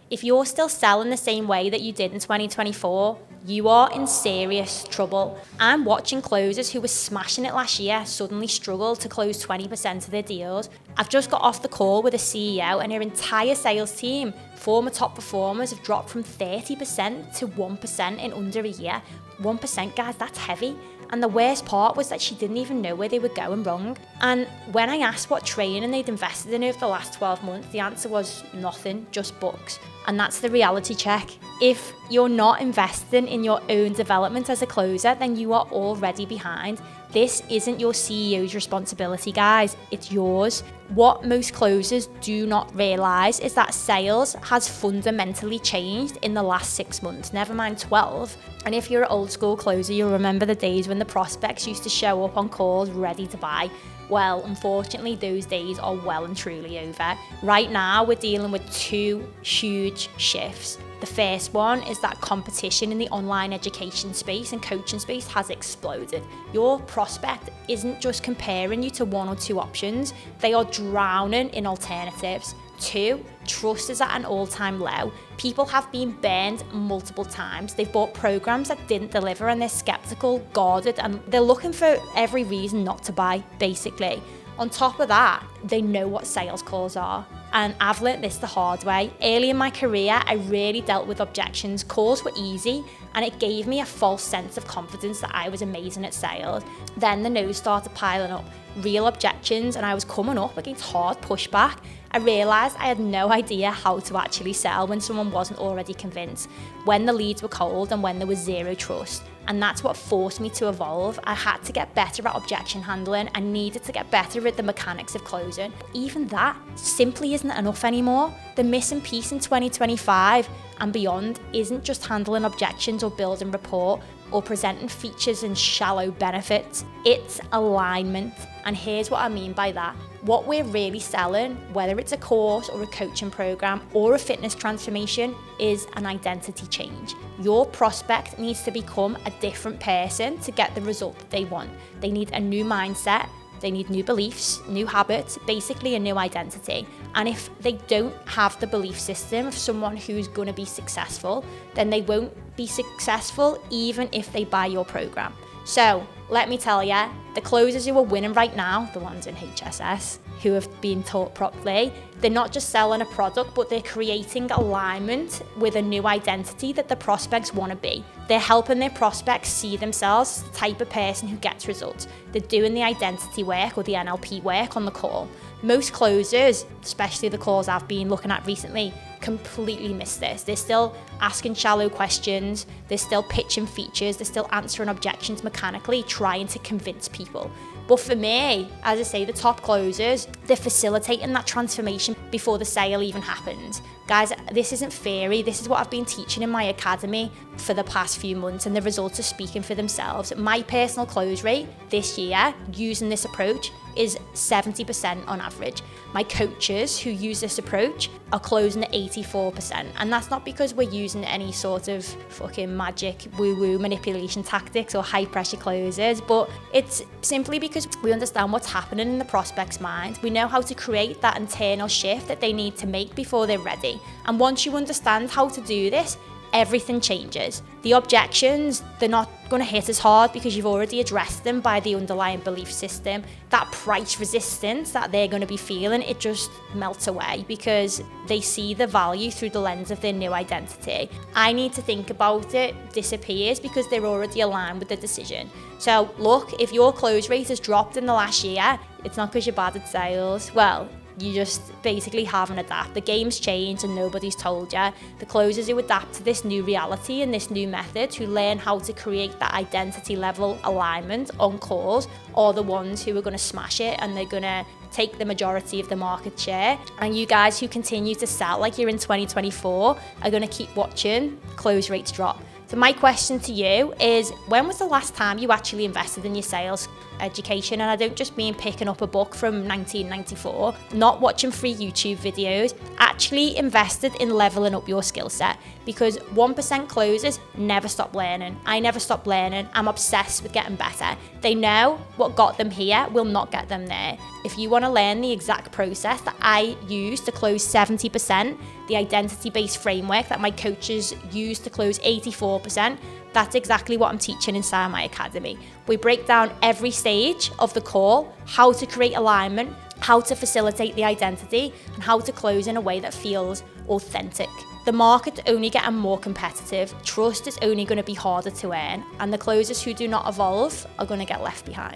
If you're still selling the same way that you did in 2024, you are in serious trouble. I'm watching closers who were smashing it last year suddenly struggle to close 20% of their deals. I've just got off the call with a CEO and her entire sales team, former top performers, have dropped from 30% to 1% in under a year. 1%, guys, that's heavy. And the worst part was that she didn't even know where they were going wrong. And when I asked what training they'd invested in over the last 12 months, the answer was nothing, just books. And that's the reality check. If you're not investing in your own development as a closer, then you are already behind. This isn't your CEO's responsibility, guys. It's yours. What most closers do not realise is that sales has fundamentally changed in the last 6 months, never mind 12. And if you're an old school closer, you'll remember the days when the prospects used to show up on calls ready to buy. Well, unfortunately, those days are well and truly over. Right now, we're dealing with two huge shifts. The first one is that competition in the online education space and coaching space has exploded. Your prospect isn't just comparing you to one or two options, they are drowning in alternatives. 2, trust is at an all-time low. People have been burned multiple times. They've bought programs that didn't deliver and they're skeptical, guarded, and they're looking for every reason not to buy, basically. On top of that, they know what sales calls are. And I've learnt this the hard way. Early in my career, I really dealt with objections. Calls were easy, and it gave me a false sense of confidence that I was amazing at sales. Then the no's started piling up. Real objections, and I was coming up against hard pushback. I realised I had no idea how to actually sell when someone wasn't already convinced, when the leads were cold and when there was zero trust. And that's what forced me to evolve. I had to get better at objection handling. I needed to get better at the mechanics of closing. Even that simply isn't enough anymore. The missing piece in 2025 and beyond isn't just handling objections or building rapport or presenting features and shallow benefits. It's alignment. And here's what I mean by that. What we're really selling, whether it's a course or a coaching program or a fitness transformation, is an identity change. Your prospect needs to become a different person to get the result that they want. They need a new mindset, they need new beliefs, new habits, basically a new identity. And if they don't have the belief system of someone who's going to be successful, then they won't be successful even if they buy your program. So let me tell you, the closers who are winning right now, the ones in HSS, who have been taught properly, they're not just selling a product, but they're creating alignment with a new identity that the prospects want to be. They're helping their prospects see themselves as the type of person who gets results. They're doing the identity work or the NLP work on the call. Most closers, especially the calls I've been looking at recently, completely miss this. They're still asking shallow questions, they're still pitching features, they're still answering objections mechanically, trying to convince people. But for me, as I say, the top closers, they're facilitating that transformation before the sale even happens. Guys, this isn't theory. This is what I've been teaching in my academy for the past few months, and the results are speaking for themselves. My personal close rate this year, using this approach, is 70% on average. My coaches who use this approach are closing at 84%. And that's not because we're using any sort of fucking magic woo-woo manipulation tactics or high pressure closes, but it's simply because we understand what's happening in the prospect's mind. We know how to create that internal shift that they need to make before they're ready. And once you understand how to do this, everything changes. The objections, they're not going to hit as hard because you've already addressed them by the underlying belief system. That price resistance that they're going to be feeling, it just melts away because they see the value through the lens of their new identity. I need to think about it disappears because they're already aligned with the decision. So look, if your close rate has dropped in the last year, it's not because you're bad at sales. Well, you just basically haven't adapted. The game's changed and nobody's told you. The closers who adapt to this new reality and this new method, who learn how to create that identity level alignment on calls, are the ones who are going to smash it, and they're going to take the majority of the market share. And you guys who continue to sell like you're in 2024 are going to keep watching close rates drop. So my question to you is, when was the last time you actually invested in your sales education? And I don't just mean picking up a book from 1994, not watching free YouTube videos, actually invested in leveling up your skill set, because 1% closers never stop learning. I never stop learning. I'm obsessed with getting better. They know what got them here will not get them there. If you want to learn the exact process that I use to close 70%, the identity-based framework that my coaches use to close 84%, that's exactly what I'm teaching inside my academy. We break down every stage of the call, how to create alignment, how to facilitate the identity, and how to close in a way that feels authentic. The market's only getting more competitive, trust is only going to be harder to earn, and the closers who do not evolve are going to get left behind.